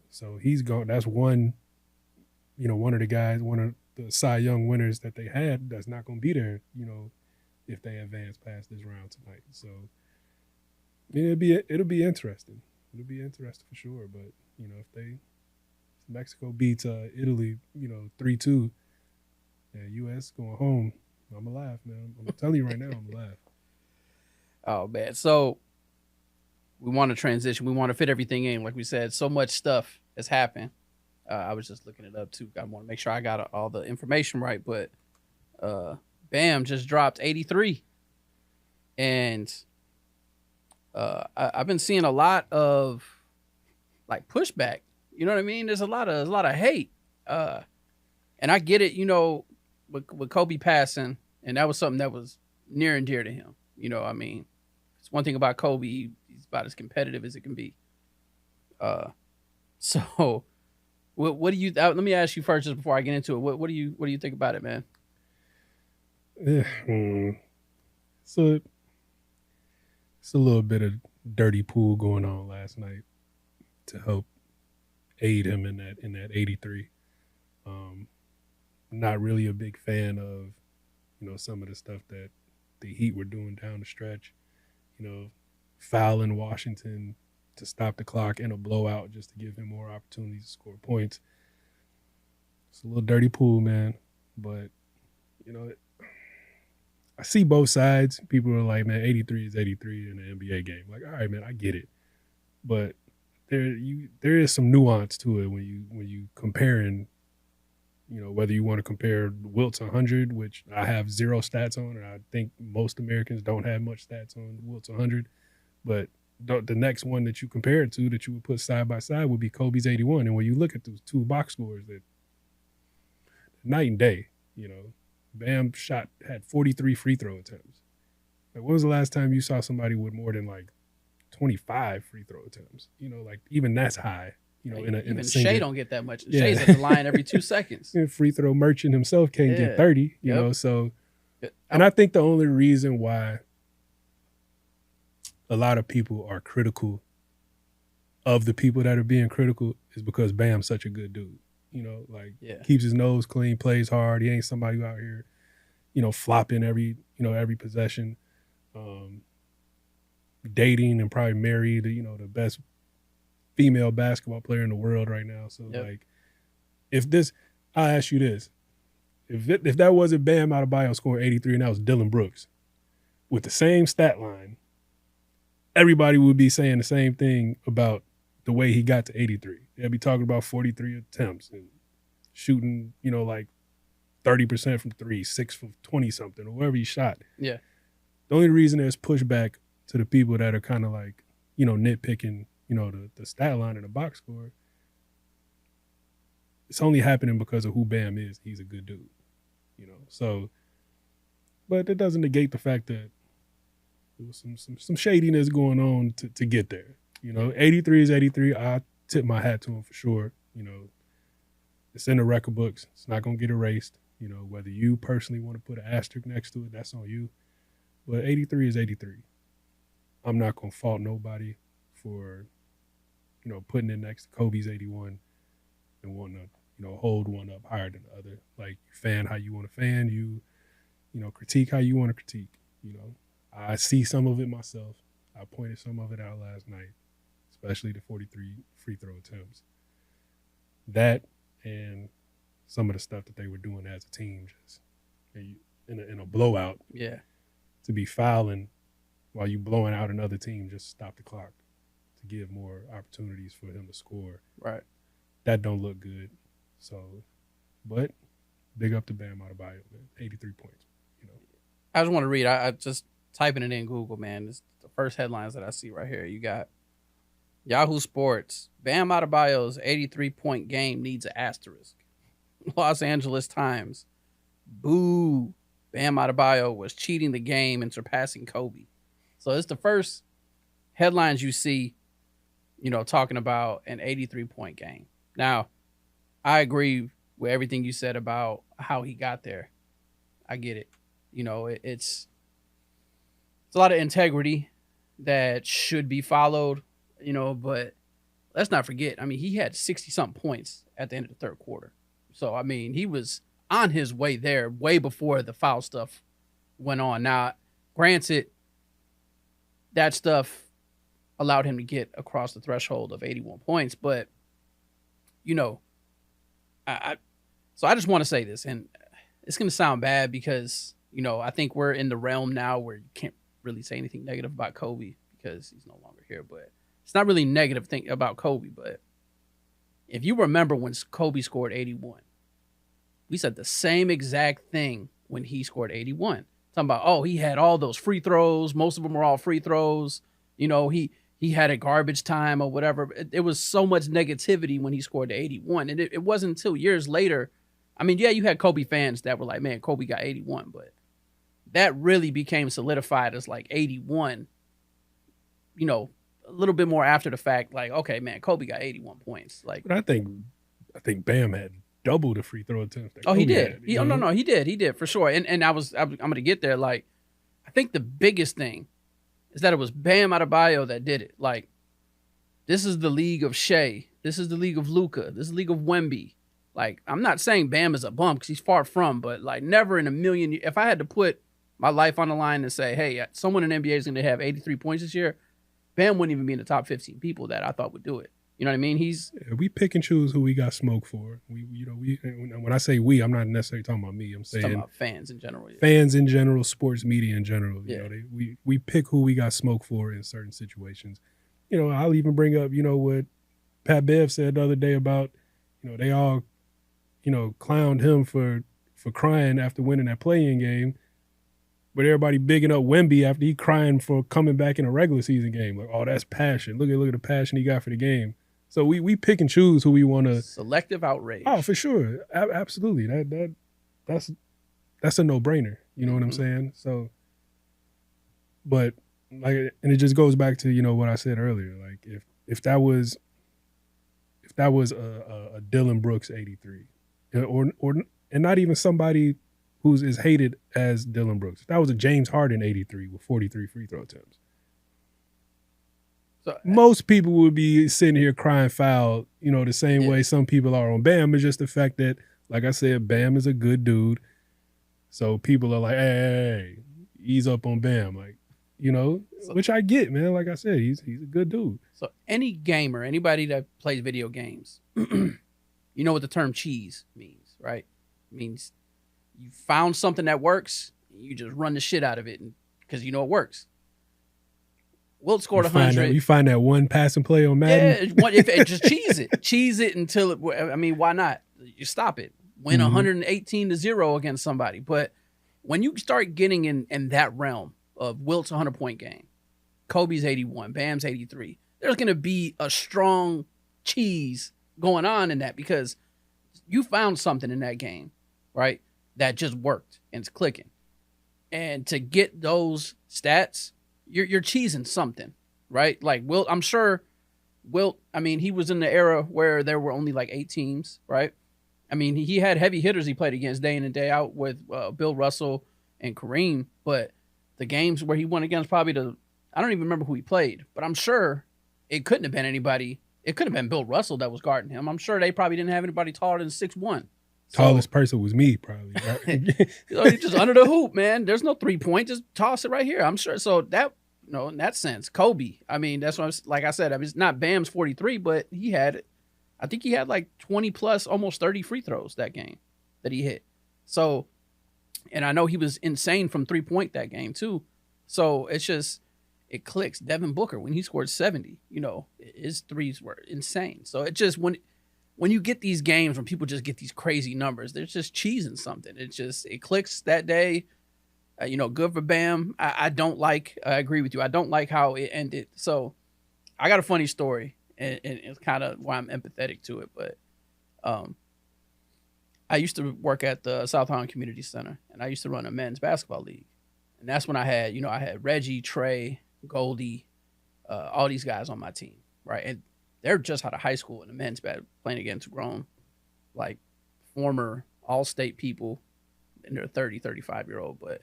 so he's gone. That's one of the guys, one of the Cy Young winners that they had that's not going to be there, if they advance past this round tonight. So it'll be interesting. It'll be interesting for sure. But, if Mexico beats Italy, 3-2, and U.S. going home, I'm alive, man. I'm telling you right now, I'm alive. Oh man, so we want to transition. We want to fit everything in. Like we said, so much stuff has happened. I was just looking it up too. I want to make sure I got all the information right. But Bam just dropped 83, and I've been seeing a lot of like pushback. You know what I mean? There's a lot of hate, and I get it. With Kobe passing, and that was something that was near and dear to him. I mean, it's one thing about Kobe. He's about as competitive as it can be. So what do you? Let me ask you first, just before I get into it. What do you think about it, man? So it's a little bit of dirty pool going on last night to help aid him in that 83. Not really a big fan of, some of the stuff that the Heat were doing down the stretch, fouling Washington to stop the clock in a blowout just to give him more opportunities to score points. It's a little dirty pool, man. But, I see both sides. People are like, man, 83 is 83 in an NBA game. Like, all right, man, I get it. But there is some nuance to it when you comparing, whether you want to compare Wilt's 100, which I have zero stats on, and I think most Americans don't have much stats on Wilt's 100. But the next one that you compare it to, that you would put side by side, would be Kobe's 81. And when you look at those two box scores, that night and day, Bam had 43 free throw attempts. Like, when was the last time you saw somebody with more than like 25 free throw attempts? You know, like even that's high. You know, in a single, Shea don't get that much. Yeah. Shay's at the line every 2 seconds. Free throw merchant himself can't get 30. You know, so and I think the only reason why a lot of people are critical of the people that are being critical is because Bam's such a good dude. You know, like keeps his nose clean, plays hard. He ain't somebody who out here, you know, flopping every possession, dating and probably married, you know, the best female basketball player in the world right now. So like, I'll ask you this: if that wasn't Bam Adebayo scoring 83 and that was Dylan Brooks with the same stat line, everybody would be saying the same thing about the way he got to 83. They'd be talking about 43 attempts and shooting, you know, like 30% from three, 6 from 20 something, or wherever he shot. Yeah. The only reason there's pushback to the people that are kind of like, you know, nitpicking, you know, the stat line and the box score, it's only happening because of who Bam is. He's a good dude, you know. So, but it doesn't negate the fact that there was some shadiness going on to get there. You know, 83 is 83. I tip my hat to him for sure. You know, it's in the record books. It's not going to get erased. You know, whether you personally want to put an asterisk next to it, that's on you. But 83 is 83. I'm not going to fault nobody for, you know, putting it next to Kobe's 81 and wanting to, you know, hold one up higher than the other. Like, you fan how you want to fan. You know, critique how you want to critique. You know, I see some of it myself. I pointed some of it out last night, especially the 43 free throw attempts. That and some of the stuff that they were doing as a team, just in a blowout. Yeah. To be fouling while you blowing out another team, just stop the clock to give more opportunities for him to score. Right. That don't look good. So, but big up to Bam Adebayo, man. 83 points. You know. I just want to read. I just typing it in Google, man. It's the first headlines that I see right here. You got Yahoo Sports. Bam Adebayo's 83-point game needs an asterisk. Los Angeles Times. Boo. Bam Adebayo was cheating the game and surpassing Kobe. So it's the first headlines you see, you know, talking about an 83-point game. Now, I agree with everything you said about how he got there. I get it. You know, it's a lot of integrity that should be followed, you know, but let's not forget, I mean, he had 60-something points at the end of the third quarter. So, I mean, he was on his way there way before the foul stuff went on. Now, granted, that stuff allowed him to get across the threshold of 81 points, but, you know, so I just want to say this, and it's going to sound bad because, you know, I think we're in the realm now where you can't really say anything negative about Kobe because he's no longer here, but it's not really negative thing about Kobe. But if you remember when Kobe scored 81, we said the same exact thing when he scored 81. Talking about, oh, he had all those free throws. Most of them were all free throws. You know, he had a garbage time or whatever. It was so much negativity when he scored the 81. And it wasn't until years later. I mean, yeah, you had Kobe fans that were like, man, Kobe got 81. But that really became solidified as like 81, you know, a little bit more after the fact. Like, okay, man, Kobe got 81 points. Like, but I think Bam had double the free throw attempts. Oh, he did. No, he did for sure. And I'm going to get there. Like, I think the biggest thing is that it was Bam Adebayo that did it. Like, this is the league of Shea. This is the league of Luka. This is the league of Wemby. Like, I'm not saying Bam is a bum because he's far from, but like never in a million. If I had to put my life on the line and say, hey, someone in the NBA is going to have 83 points this year, Bam wouldn't even be in the top 15 people that I thought would do it. You know what I mean? We pick and choose who we got smoke for. When I say we, I'm not necessarily talking about me. I'm saying talking about fans in general. Yeah. Fans in general, sports media in general. You Yeah. know, we pick who we got smoke for in certain situations. You know, I'll even bring up, you know, what Pat Bev said the other day about, you know, they all, you know, clowned him for crying after winning that play-in game. But everybody bigging up Wemby after he crying for coming back in a regular season game. Like, oh, that's passion. Look at the passion he got for the game. So we pick and choose who we want to. Selective outrage. Oh, for sure. Absolutely. That's that's a no-brainer. You know what I'm saying? So, but like, and it just goes back to, you know, what I said earlier. Like if that was a Dylan Brooks 83, or and not even somebody who's as hated as Dylan Brooks. If that was a James Harden 83 with 43 free throw attempts, so most people would be sitting here crying foul, you know, the same way some people are on Bam. It's just the fact that, like I said, Bam is a good dude. So people are like, hey, ease up on Bam. Like, you know, which I get, man. Like I said, he's a good dude. So any gamer, anybody that plays video games, you know what the term cheese means, right? It means you found something that works, you just run the shit out of it because you know it works. Wilt scored 100. You find that one passing play on Madden? Yeah, if it, just cheese it. Cheese it until it, I mean, why not? You stop it. Win 118-0 against somebody. But when you start getting in that realm of Wilt's 100-point game, Kobe's 81, Bam's 83, there's going to be a strong cheese going on in that because you found something in that game, right, that just worked and it's clicking. And to get those stats, you're cheesing something, right? Like Wilt, I'm sure Wilt, I mean, he was in the era where there were only like 8 teams, right? I mean, he had heavy hitters he played against day in and day out with Bill Russell and Kareem, but the games where he won against probably I don't even remember who he played, but I'm sure it couldn't have been anybody. It could have been Bill Russell that was guarding him. I'm sure they probably didn't have anybody taller than 6'1". Tallest person was me, probably. Right? You're just under the hoop, man. There's no 3-point. Just toss it right here. I'm sure. So that, you know, in that sense, Kobe. I mean, that's what like I said. I mean, it's not Bam's 43, but I think he had like 20 plus, almost 30 free throws that game that he hit. So, and I know he was insane from 3-point that game too. So it's just, it clicks. Devin Booker, when he scored 70, you know, his threes were insane. So it just, when you get these games, when people just get these crazy numbers, they're just cheesing something. It clicks that day. You know, good for Bam. I agree with you. I don't like how it ended. So I got a funny story, and it's kind of why I'm empathetic to it. But I used to work at the South Holland Community Center, and I used to run a men's basketball league. And that's when I had Reggie, Trey, Goldie, all these guys on my team, right? And they're just out of high school in the men's bad playing against grown, like former all-state people in their 30, 35-year-old. But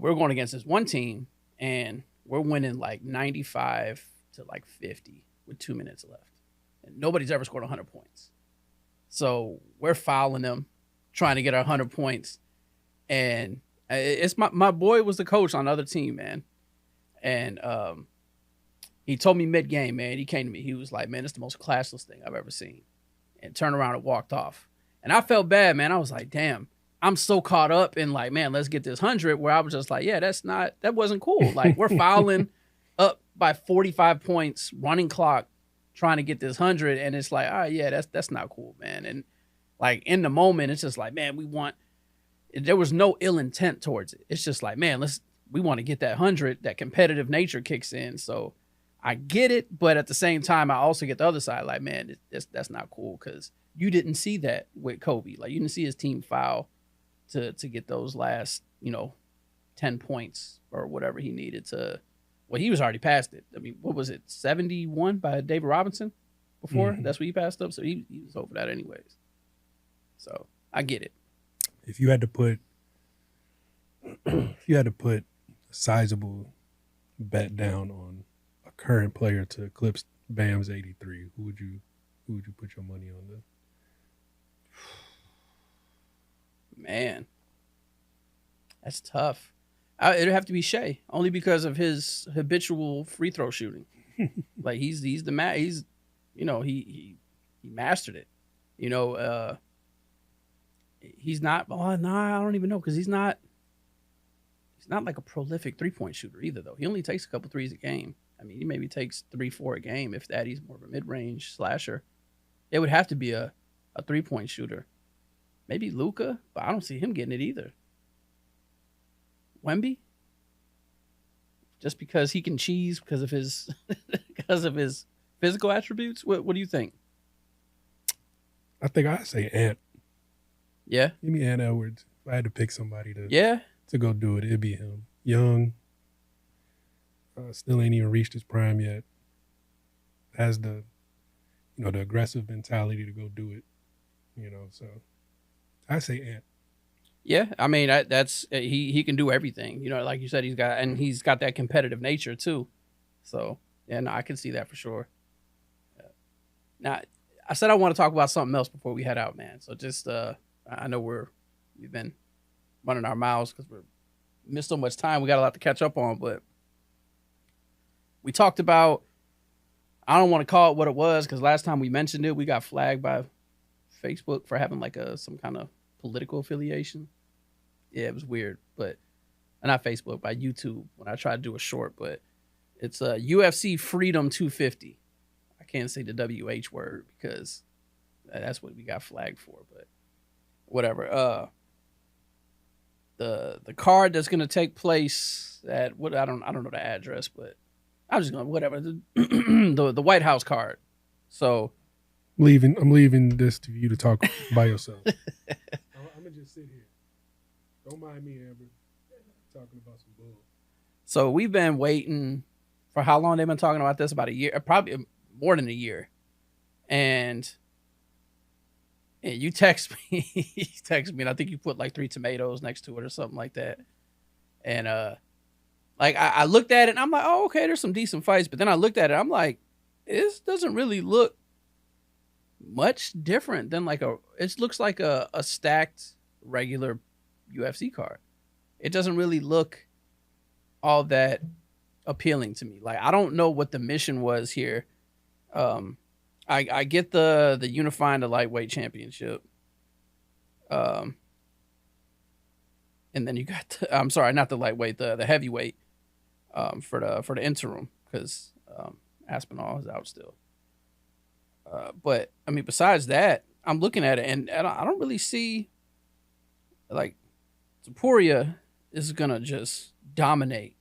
we're going against this one team, and we're winning like 95 to like 50 with 2 minutes left. And nobody's ever scored 100 points. So we're fouling them, trying to get our 100 points. And it's my boy was the coach on the other team, man. And he told me mid-game, man, he came to me. He was like, man, it's the most classless thing I've ever seen. And turned around and walked off. And I felt bad, man. I was like, damn, I'm so caught up in like, man, let's get this 100, where I was just like, yeah, that wasn't cool. Like, we're fouling up by 45 points, running clock, trying to get this 100. And it's like, all right, yeah, that's not cool, man. And like in the moment, it's just like, man, there was no ill intent towards it. It's just like, man, we want to get that 100. That competitive nature kicks in. So I get it, but at the same time, I also get the other side. Like, man, that's not cool because you didn't see that with Kobe. Like, you didn't see his team foul to get those last, 10 points or whatever he needed to. Well, he was already past it. I mean, what was it, 71 by David Robinson before? Mm-hmm. That's what he passed up. So he was over that anyways. So I get it. If you had to put a sizable bet down on a current player to eclipse Bam's 83, who would you put your money on this? Man, that's tough. It'd have to be Shea, only because of his habitual free throw shooting. Like he's the man. He's, he mastered it. He's not. Oh no, I don't even know because he's not like a prolific 3-point shooter either. Though he only takes a couple threes a game. I mean, he maybe takes 3-4 a game. If that, he's more of a mid-range slasher. It would have to be a 3-point shooter. Maybe Luka, but I don't see him getting it either. Wemby? Just because he can cheese because of his physical attributes? What do you think? I think I'd say Ant. Yeah? Give me Ant Edwards. I had to pick somebody Yeah. to go do it, it'd be him. Young, still ain't even reached his prime yet. Has the the aggressive mentality to go do it. So I say Ant. Yeah, I mean that's he can do everything. Like you said, he's got that competitive nature too. So yeah, no, I can see that for sure. Now, I said I want to talk about something else before we head out, man. So just I know we've been running our mouths because we're missed so much time. We got a lot to catch up on, but we talked about. I don't want to call it what it was because last time we mentioned it, we got flagged by Facebook for having like some kind of political affiliation. Yeah, it was weird, but not Facebook, by YouTube when I tried to do a short, but it's UFC Freedom 250. I can't say the WH word because that's what we got flagged for, but whatever. The card that's going to take place at what I don't know the address, but I'm just going to whatever the White House card. So I'm leaving this to you to talk by yourself. I'm gonna just sit here. Don't mind me, Amber. Talking about some bull. So we've been waiting for how long they've been talking about this? About a year, probably more than a year. And you text me, and I think you put like 3 tomatoes next to it or something like that. And like I looked at it and I'm like, oh, okay, there's some decent fights. But then I looked at it, I'm like, this doesn't really look much different than it looks like a stacked regular UFC card. It doesn't really look all that appealing to me. Like, I don't know what the mission was here. I get the unifying the lightweight championship. And then you got I'm sorry, not the lightweight, the heavyweight for the interim because Aspinall is out still. But I mean, besides that, I'm looking at it and I don't really see like Topuria is gonna just dominate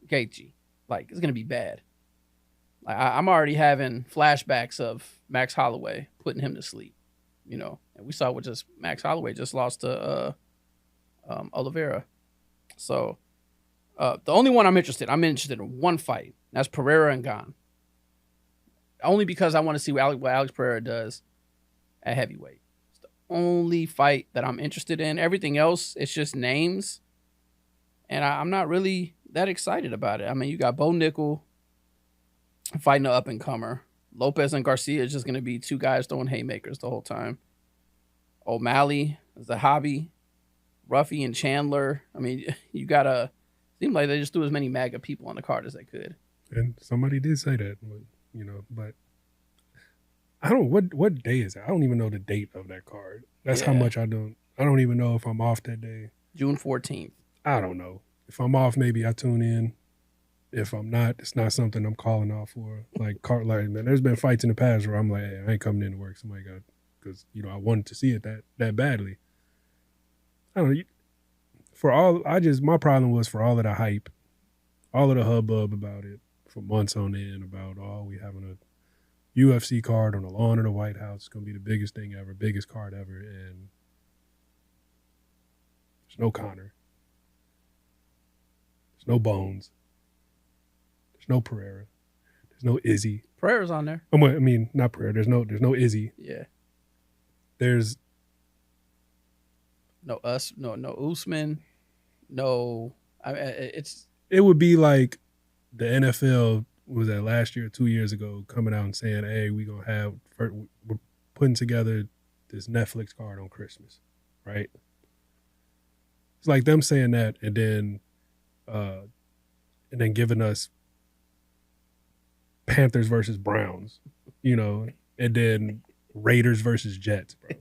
Gaethje. Like, it's gonna be bad. Like, I'm already having flashbacks of Max Holloway putting him to sleep, and we saw what Max Holloway just lost to Oliveira. So the only one I'm interested in one fight. That's Pereira and Gane. Only because I want to see what Alex Pereira does at heavyweight. It's the only fight that I'm interested in. Everything else, it's just names. And I'm not really that excited about it. I mean, you got Bo Nickel fighting an up-and-comer. Lopez and Garcia is just going to be 2 guys throwing haymakers the whole time. O'Malley, Zahabi, Ruffy, and Chandler. I mean, you got to... Seemed like they just threw as many MAGA people on the card as they could. And somebody did say that, but I don't... What day is it? I don't even know the date of that card. That's how much I don't even know if I'm off that day. June 14th. I don't know. If I'm off, maybe I tune in. If I'm not, it's not something I'm calling off for. Like, man, there's been fights in the past where I'm like, hey, I ain't coming in to work. Somebody got, because I wanted to see it that badly. I don't know. My problem was for all of the hype, all of the hubbub about it for months on end about, we having a UFC card on the lawn of the White House. It's gonna be the biggest thing ever, biggest card ever, and there's no Conor. There's no Bones. There's no Pereira. There's no Izzy. Pereira's on there. I mean, not Pereira. There's no Izzy. Yeah. There's no Usman. No, it would be like the NFL was that last year or 2 years ago coming out and saying, hey, we're putting together this Netflix card on Christmas, right? It's like them saying that and then giving us Panthers versus Browns, and then Raiders versus Jets, bro.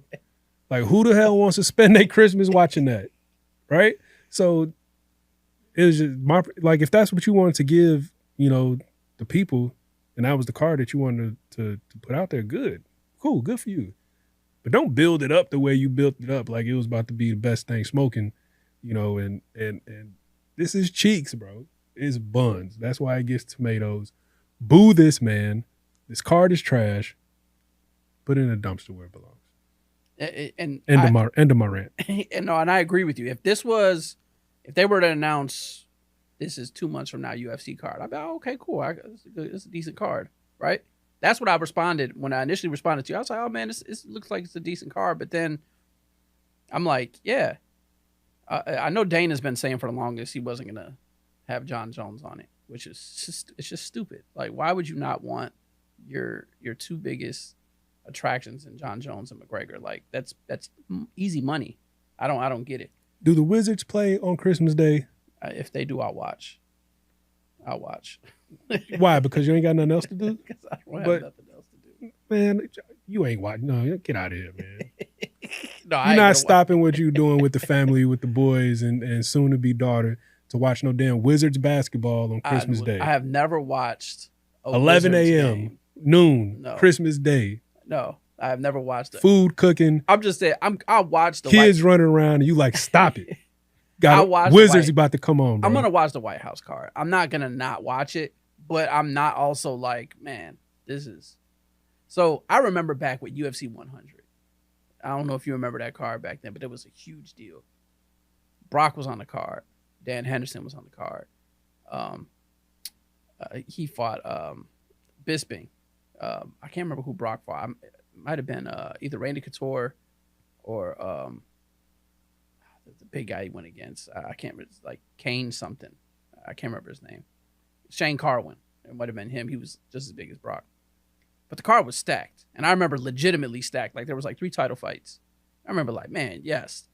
Like, who the hell wants to spend their Christmas watching that, right? So it was just if that's what you wanted to give, the people, and that was the card that you wanted to put out there, good, cool, good for you. But don't build it up the way you built it up, like it was about to be the best thing smoking, and this is cheeks, bro. It's buns. That's why it gets tomatoes. Boo this man. This card is trash. Put it in a dumpster where it belongs. And End of my rant. and I agree with you. If they were to announce this is 2 months from now UFC card, I'd be okay, cool. It's a decent card, right? That's what I responded when I initially responded to you. I was like, oh man, this looks like it's a decent card. But then I'm like, yeah, I know Dana's been saying for the longest he wasn't gonna have John Jones on it, which is just stupid. Like, why would you not want your two biggest attractions in John Jones and McGregor? Like, that's easy money. I don't get it. Do the Wizards play on Christmas Day? If they do, I'll watch. Why? Because you ain't got nothing else to do? Because I don't have nothing else to do. Man, you ain't watching. No, get out of here, man. No, You're not stopping what you're doing with the family, with the boys, and soon-to-be daughter to watch no damn Wizards basketball on Christmas Day. I have never watched 11 a.m., noon, no. Christmas Day. No, I have never watched it. Food cooking. I'm just saying, I'll watch the kids running around, and you like, stop it. Wizards about to come on, bro. I'm going to watch the White House card. I'm not going to not watch it, but I'm not also like, man, this is. So I remember back with UFC 100. I don't know if you remember that card back then, but it was a huge deal. Brock was on the card. Dan Henderson was on the card. He fought Bisping. I can't remember who Brock fought. It might have been either Randy Couture or the big guy he went against. I can't remember. Like Kane something. I can't remember his name. Shane Carwin. It might have been him. He was just as big as Brock. But the card was stacked. And I remember legitimately stacked. Like there was like 3 title fights. I remember like, man, yes.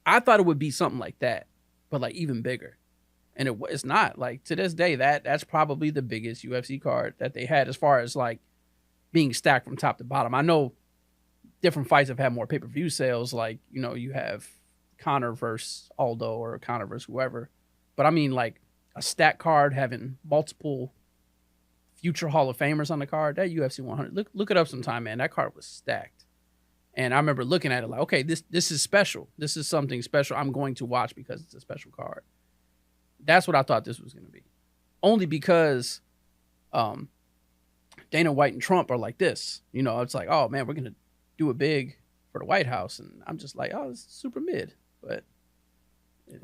I thought it would be something like that, but like even bigger. And it's not. Like to this day, that's probably the biggest UFC card that they had as far as like being stacked from top to bottom. I know different fights have had more pay-per-view sales. Like, you know, you have Conor versus Aldo or Conor versus whoever. But I mean like a stacked card having multiple future Hall of Famers on the card, that UFC 100. Look it up sometime, man. That card was stacked. And I remember looking at it like, okay, this is special. This is something special I'm going to watch because it's a special card. That's what I thought this was going to be. Only because Dana White and Trump are like this. You know, it's like, oh, man, we're going to do it big for the White House. And I'm just like, oh, it's super mid. But you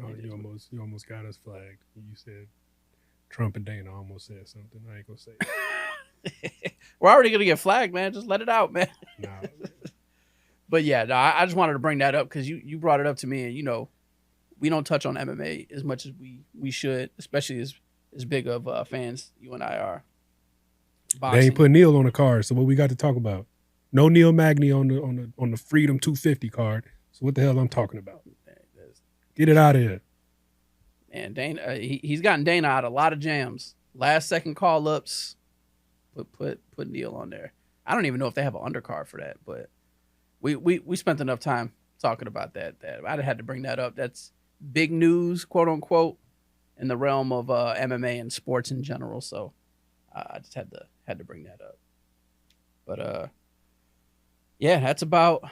almost got us flagged. You said Trump and Dana almost said something. I ain't going to say it. We're already going to get flagged, man. Just let it out, man. Nah. But yeah, no, I just wanted to bring that up because you brought it up to me, and you know, we don't touch on MMA as much as we should, especially as big of fans you and I are. Boxing. They ain't put Neil on the card, so what we got to talk about? No Neil Magny on the Freedom 250 card. So what the hell I'm talking about? Get it out of here. And Dana, he's gotten Dana out a lot of jams. Last second call ups, put Neil on there. I don't even know if they have an undercard for that, but. We spent enough time talking about that I had to bring that up. That's big news, quote unquote, in the realm of MMA and sports in general. So I just had to bring that up. But yeah, that's about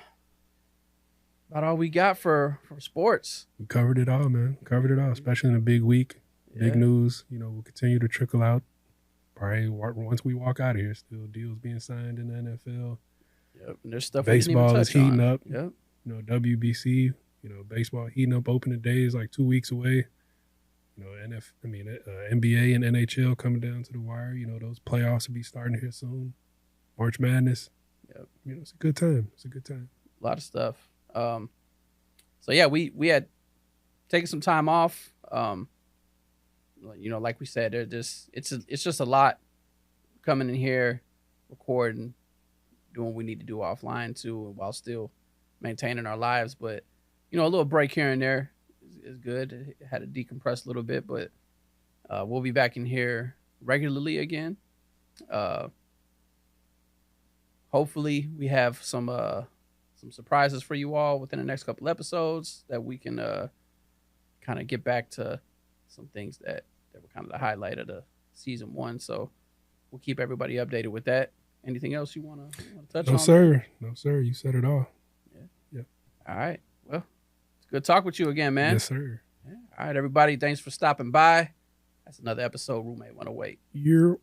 all we got for sports. We covered it all, man. Covered it all, especially in a big week. Big news. You know, will continue to trickle out. Probably once we walk out of here, still deals being signed in the NFL. Yep, and there's stuff baseball is heating up. Yep. You know, WBC, you know, baseball heating up. Opening day is like 2 weeks away. You know, NBA and NHL coming down to the wire. You know, those playoffs will be starting here soon. March Madness. Yep. You know, it's a good time. It's a good time. A lot of stuff. So yeah, we had taken some time off. You know, like we said, it's just a lot coming in here, recording, doing what we need to do offline too, while still maintaining our lives. But you know, a little break here and there is good. It had to decompress a little bit, but we'll be back in here regularly again. Hopefully, we have some surprises for you all within the next couple episodes that we can kind of get back to some things that were kind of the highlight of the season 1. So we'll keep everybody updated with that. Anything else you want to touch on? No, sir. You said it all. Yeah. All right. Well, it's good talk with you again, man. Yes, sir. Yeah. All right, everybody. Thanks for stopping by. That's another episode, Roommate 108. You're...